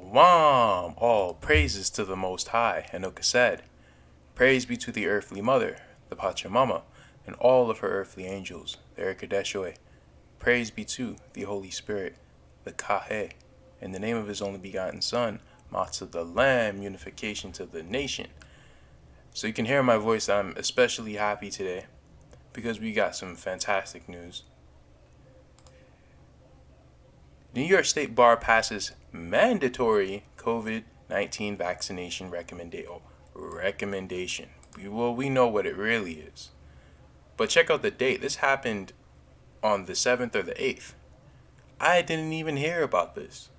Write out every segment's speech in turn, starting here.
Shalom! All praises to the Most High. Anoka said, praise be to the earthly mother, the Pachamama, and all of her earthly angels, the Erikadeshoe. Praise be to the Holy Spirit, the Kahe, in the name of his only begotten Son, Motsah the Lamb, unification to the nation. So you can hear in my voice that I'm especially happy today because we got some fantastic news. New York State Bar passes mandatory COVID-19 vaccination recommendation. Well, we know what it really is. But check out the date. This happened on the 7th or the 8th. I didn't even hear about this.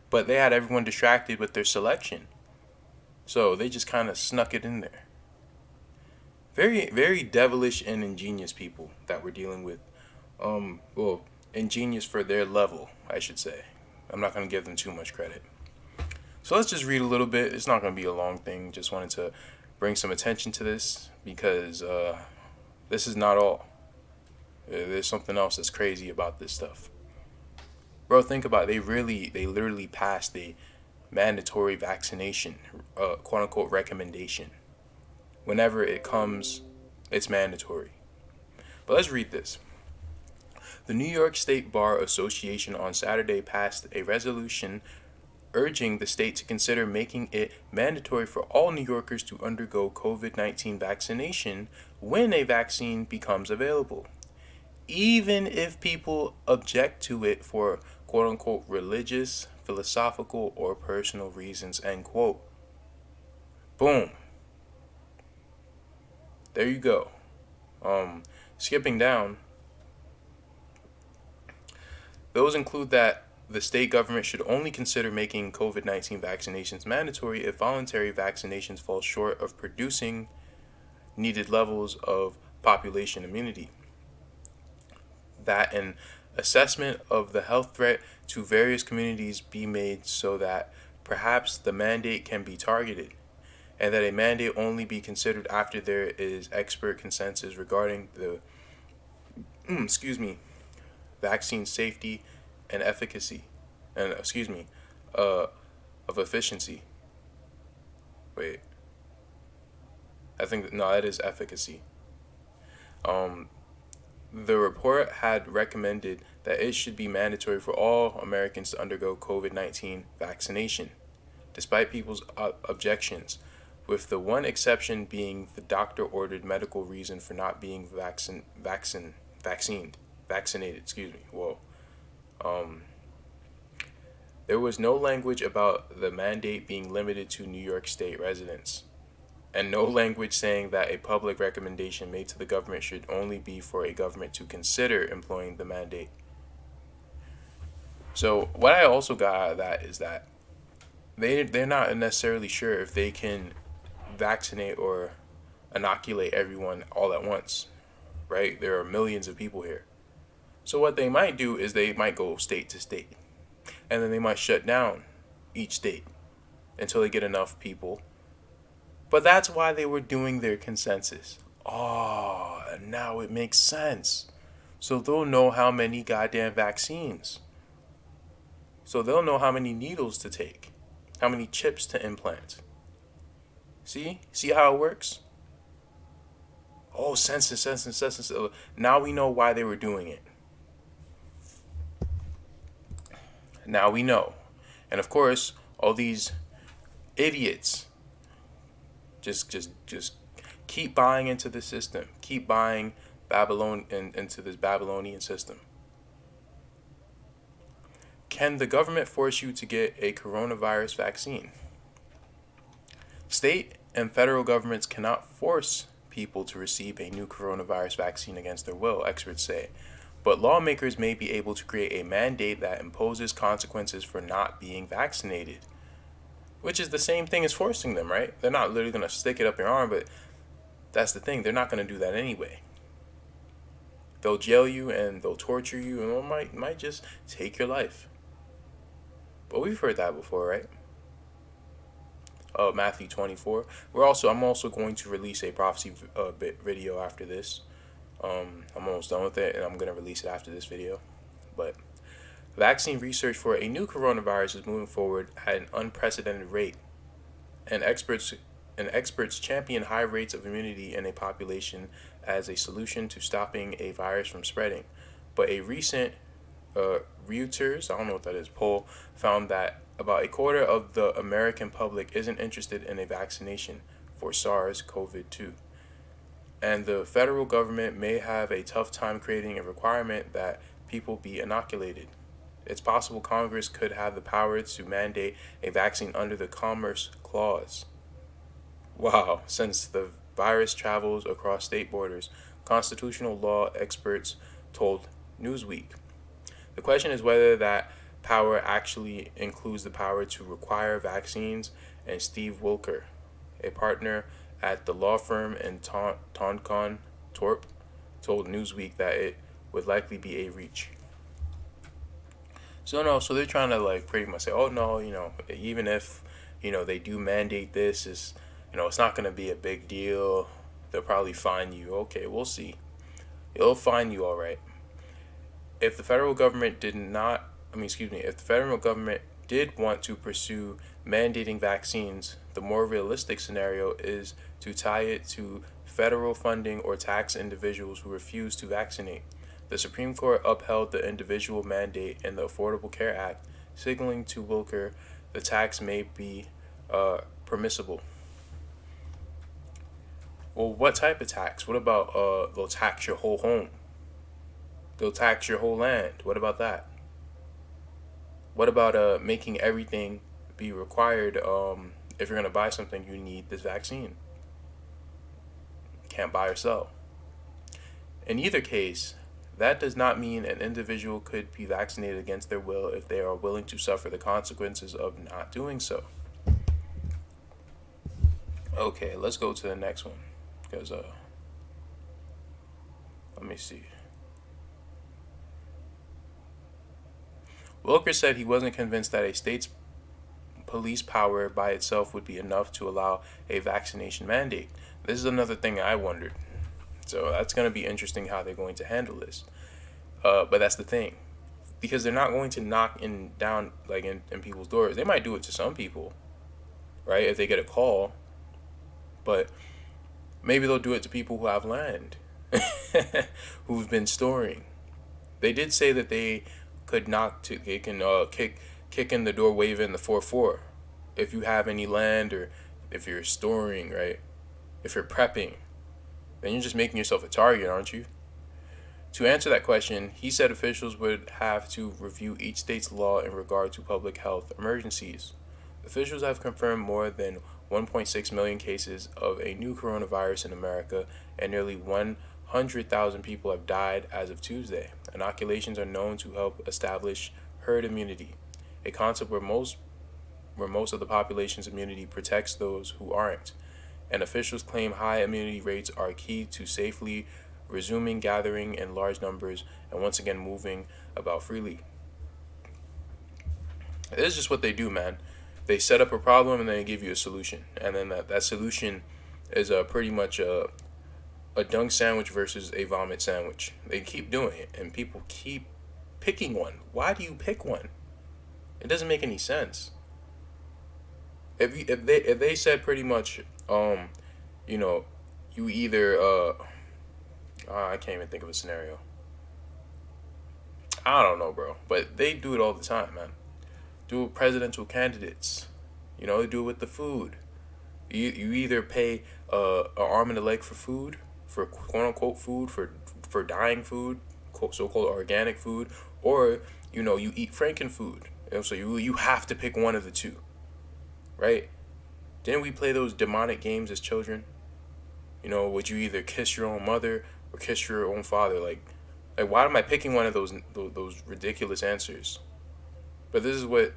But they had everyone distracted with their selection. So they just kind of snuck it in there. Very, very devilish and ingenious people that we're dealing with. Ingenious for their level, I should say. I'm not going to give them too much credit. So let's just read a little bit. It's not going to be a long thing. Just wanted to bring some attention to this because this is not all. There's something else that's crazy about this stuff. Bro, think about it. They literally passed the mandatory vaccination, quote unquote, recommendation. Whenever it comes, it's mandatory. But let's read this. The New York State Bar Association on Saturday passed a resolution urging the state to consider making it mandatory for all New Yorkers to undergo COVID-19 vaccination when a vaccine becomes available, even if people object to it for quote-unquote religious, philosophical, or personal reasons, end quote. Boom. There you go. Skipping down. Those include that the state government should only consider making COVID-19 vaccinations mandatory if voluntary vaccinations fall short of producing needed levels of population immunity. That an assessment of the health threat to various communities be made so that perhaps the mandate can be targeted, and that a mandate only be considered after there is expert consensus regarding the vaccine safety and efficacy, and of efficiency. Wait, that is efficacy. The report had recommended that it should be mandatory for all Americans to undergo COVID-19 vaccination, despite people's objections, with the one exception being the doctor-ordered medical reason for not being vaccinated. There was no language about the mandate being limited to New York State residents, and no language saying that a public recommendation made to the government should only be for a government to consider employing the mandate. So what I also got out of that is that they're not necessarily sure if they can vaccinate or inoculate everyone all at once, right? There are millions of people here. So what they might do is they might go state to state, and then they might shut down each state until they get enough people. But that's why they were doing their consensus. Oh, now it makes sense. So they'll know how many goddamn vaccines. So they'll know how many needles to take, how many chips to implant. See how it works? Oh, census. Now we know why they were doing it. Now we know. And of course, all these idiots just keep buying into the system. Keep buying into this Babylonian system. Can the government force you to get a coronavirus vaccine? State and federal governments cannot force people to receive a new coronavirus vaccine against their will, experts say. But lawmakers may be able to create a mandate that imposes consequences for not being vaccinated. Which is the same thing as forcing them, right? They're not literally going to stick it up your arm, but that's the thing. They're not going to do that anyway. They'll jail you and they'll torture you and might just take your life. But we've heard that before, right? Matthew 24. I'm also going to release a prophecy video after this. I'm almost done with it, and I'm going to release it after this video. But Vaccine research for a new coronavirus is moving forward at an unprecedented rate, and experts champion high rates of immunity in a population as a solution to stopping a virus from spreading. But a recent Reuters, I don't know what that is, poll found that about a quarter of the American public isn't interested in a vaccination for SARS-CoV-2. And the federal government may have a tough time creating a requirement that people be inoculated. It's possible Congress could have the power to mandate a vaccine under the Commerce Clause. Wow, since the virus travels across state borders, constitutional law experts told Newsweek. The question is whether that power actually includes the power to require vaccines, and Steve Wilker, a partner at the law firm in Toncon Torp, told Newsweek that it would likely be a reach. So they're trying to like pretty much say, oh no, even if, they do mandate this, it's not going to be a big deal. They'll probably fine you. Okay, we'll see. It'll fine you all right. If the federal government if the federal government did want to pursue mandating vaccines, the more realistic scenario is to tie it to federal funding or tax individuals who refuse to vaccinate. The Supreme Court upheld the individual mandate in the Affordable Care Act, signaling to Wilker the tax may be permissible. Well, what type of tax? What about they'll tax your whole home? They'll tax your whole land. What about that? What about making everything be required? If you're gonna buy something, you need this vaccine. Can't buy or sell. In either case, that does not mean an individual could be vaccinated against their will if they are willing to suffer the consequences of not doing so. Okay, let's go to the next one. Because, let me see. Wilker said he wasn't convinced that a state's police power by itself would be enough to allow a vaccination mandate. This is another thing I wondered. So that's going to be interesting how they're going to handle this. But that's the thing. Because they're not going to knock down in people's doors. They might do it to some people, right? If they get a call. But maybe they'll do it to people who have land, who've been storing. They did say that they can kick in the door, wave in the 4-4. If you have any land or if you're storing, right? If you're prepping, then you're just making yourself a target, aren't you? To answer that question, he said officials would have to review each state's law in regard to public health emergencies. Officials have confirmed more than 1.6 million cases of a new coronavirus in America, and nearly 100,000 people have died as of Tuesday. Inoculations are known to help establish herd immunity, a concept where most of the population's immunity protects those who aren't. And officials claim high immunity rates are key to safely resuming gathering in large numbers and once again moving about freely. This is just what they do, man. They set up a problem and then they give you a solution. And then that solution is pretty much a dunk sandwich versus a vomit sandwich. They keep doing it and people keep picking one. Why do you pick one? It doesn't make any sense. If they said pretty much you either I can't even think of a scenario. I don't know, bro. But they do it all the time, man. Do it with presidential candidates. They do it with the food. You either pay an arm and a leg for food, for quote unquote food, for dying food, so-called organic food, or you eat frankenfood. So you have to pick one of the two, right? Didn't we play those demonic games as children? Would you either kiss your own mother or kiss your own father? Like why am I picking one of those ridiculous answers? But this is what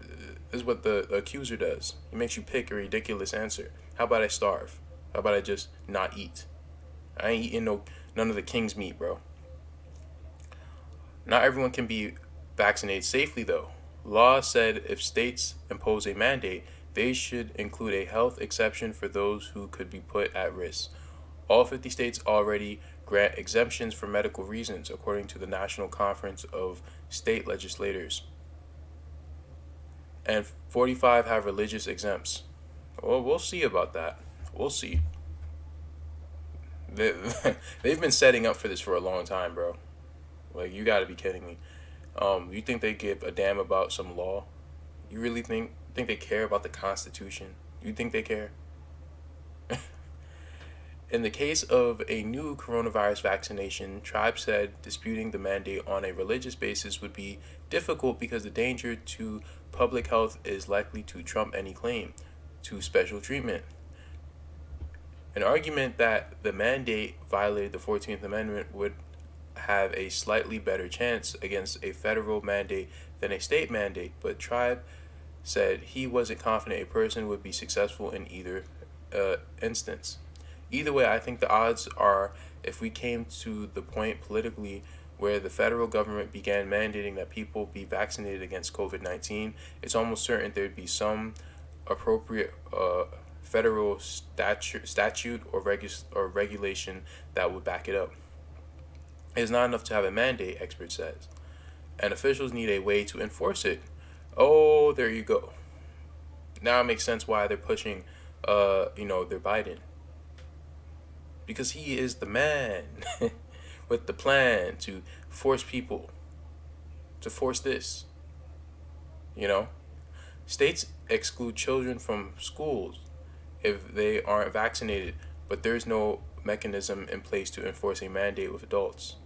the accuser does. He makes you pick a ridiculous answer. How about I starve? How about I just not eat? I ain't eating none of the king's meat, bro. Not everyone can be vaccinated safely, though. Law said if states impose a mandate, they should include a health exception for those who could be put at risk. All 50 states already grant exemptions for medical reasons, according to the National Conference of State Legislators. and 45 have religious exempts. Well, we'll see about that. We'll see. They, they've been setting up for this for a long time, bro. Like, you gotta be kidding me. You think they give a damn about some law? You really think they care about the Constitution? You think they care? In the case of a new coronavirus vaccination, Tribe said disputing the mandate on a religious basis would be difficult because the danger to public health is likely to trump any claim to special treatment. An argument that the mandate violated the 14th Amendment would have a slightly better chance against a federal mandate than a state mandate, but Tribe said he wasn't confident a person would be successful in either instance. Either way, I think the odds are if we came to the point politically where the federal government began mandating that people be vaccinated against COVID-19, it's almost certain there'd be some appropriate federal statute or regulation that would back it up. It's not enough to have a mandate, expert says, and officials need a way to enforce it. Oh, there you go. Now it makes sense why they're pushing, their Biden. Because he is the man with the plan to force people, to force this. States exclude children from schools if they aren't vaccinated, but there's no mechanism in place to enforce a mandate with adults.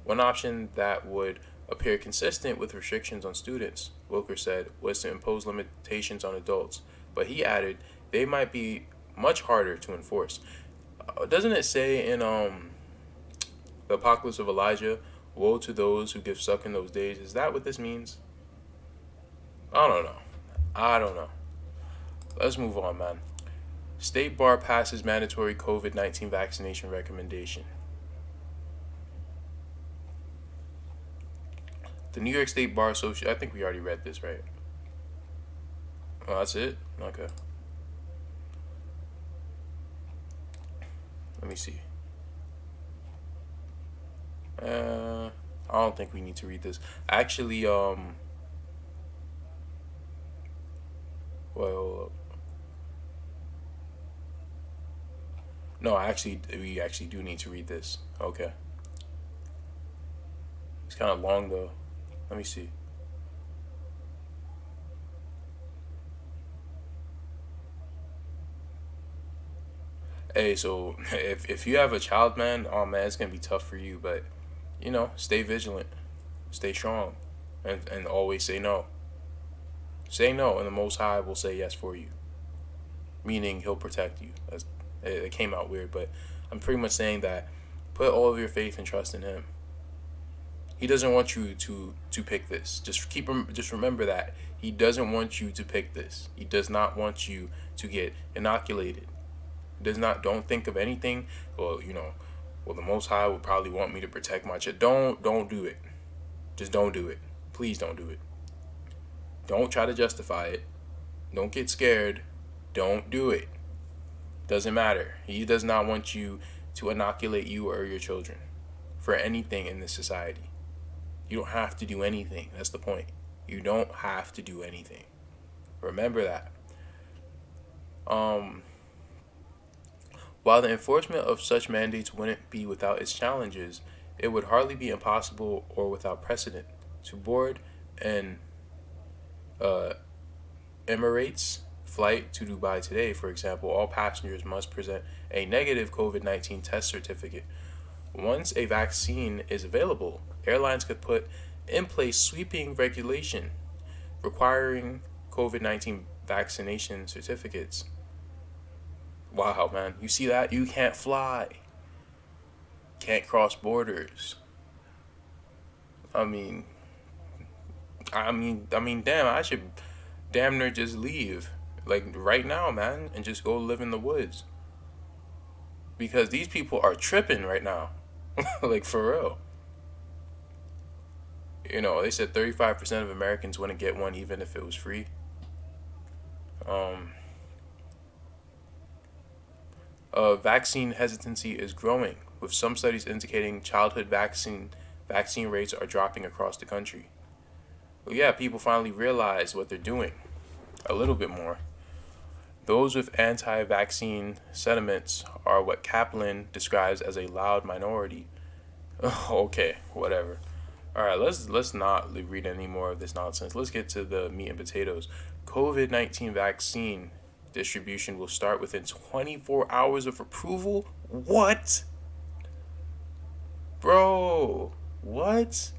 One option that would appear consistent with restrictions on students, Wilker said, was to impose limitations on adults, but he added they might be much harder to enforce. Doesn't it say in the Apocalypse of Elijah, woe to those who give suck in those days? Is that what this means? I don't know. Let's move on, man. State bar passes mandatory COVID-19 vaccination recommendation. The New York State Bar Association, I think we already read this, right? Oh, that's it? Okay. Let me see. I don't think we need to read this. Actually, well, no, we actually do need to read this. Okay. It's kind of long though. Let me see. Hey, so if you have a child, man, oh man, it's gonna be tough for you, but stay vigilant, stay strong, and always say no. Say no, and the Most High will say yes for you. Meaning He'll protect you. It came out weird, but I'm pretty much saying that put all of your faith and trust in Him. He doesn't want you to pick this. Just remember that He doesn't want you to pick this. He does not want you to get inoculated. Don't think of anything. Well, the Most High would probably want me to protect my child. Don't do it. Just don't do it. Please don't do it. Don't try to justify it. Don't get scared. Don't do it. Doesn't matter. He does not want you to inoculate you or your children for anything in this society. You don't have to do anything. That's the point. You don't have to do anything. Remember that. While the enforcement of such mandates wouldn't be without its challenges, it would hardly be impossible or without precedent. To board an Emirates flight to Dubai today, for example, all passengers must present a negative COVID-19 test certificate. Once a vaccine is available, airlines could put in place sweeping regulation requiring COVID-19 vaccination certificates. Wow, man. You see that? You can't fly. Can't cross borders. I mean, damn, I should damn near just leave. Like, right now, man, and just go live in the woods. Because these people are tripping right now. Like, for real. They said 35% of Americans wouldn't get one even if it was free. Vaccine hesitancy is growing, with some studies indicating childhood vaccine rates are dropping across the country. Well, yeah, people finally realize what they're doing. a little bit more. Those with anti-vaccine sentiments are what Kaplan describes as a loud minority. Okay, whatever. All right, let's not read any more of this nonsense. Let's get to the meat and potatoes. COVID-19 vaccine distribution will start within 24 hours of approval. What? Bro, what?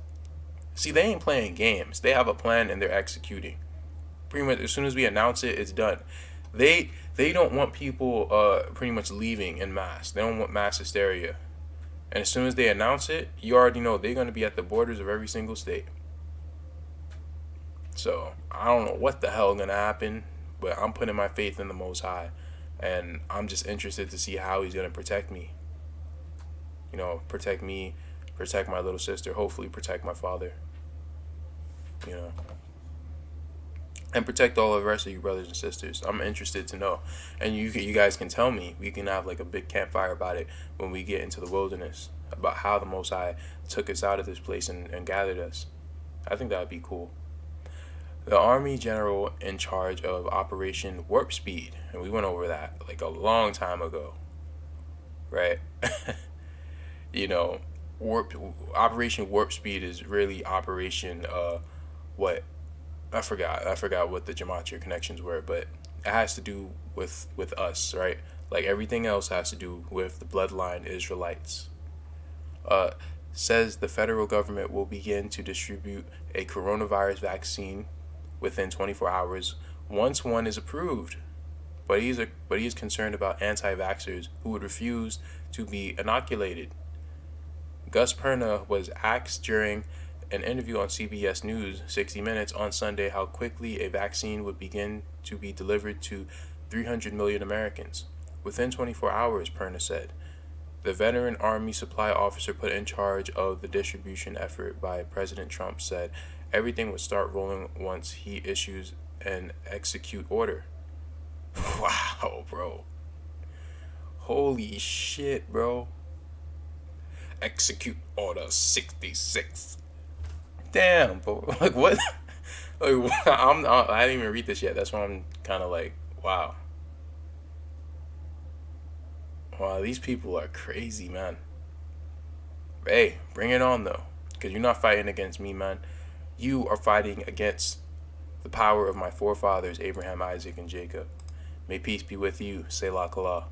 See, they ain't playing games. They have a plan and they're executing. Pretty much as soon as we announce it, it's done. They don't want people pretty much leaving in mass. They don't want mass hysteria. And as soon as they announce it, you already know they're going to be at the borders of every single state. So I don't know what the hell is going to happen, but I'm putting my faith in the Most High. And I'm just interested to see how he's going to protect me. You know, protect me, protect my little sister, hopefully protect my father. You know. And protect all of the rest of you brothers and sisters. I'm interested to know. And you guys can tell me. We can have like a big campfire about it when we get into the wilderness. About how the Most High took us out of this place and gathered us. I think that would be cool. The Army General in charge of Operation Warp Speed. And we went over that like a long time ago. Right? You know, Operation Warp Speed is really Operation what? I forgot what the gematria connections were, but it has to do with us, right? Like everything else has to do with the bloodline Israelites. Says the federal government will begin to distribute a coronavirus vaccine within 24 hours once one is approved. But he's concerned about anti-vaxxers who would refuse to be inoculated. Gus Perna was asked during an interview on CBS News 60 Minutes on Sunday how quickly a vaccine would begin to be delivered to 300 million Americans. Within 24 hours, Perna said. The veteran Army supply officer put in charge of the distribution effort by President Trump said everything would start rolling once he issues an execute order. Wow, bro. Holy shit, bro. Execute order 66. Damn, bro. Like what? Like I didn't even read this yet. That's why I'm kind of like, wow. Wow, these people are crazy, man. Hey, bring it on though, because you're not fighting against me, man. You are fighting against the power of my forefathers, Abraham, Isaac, and Jacob. May peace be with you. Selah Kalah.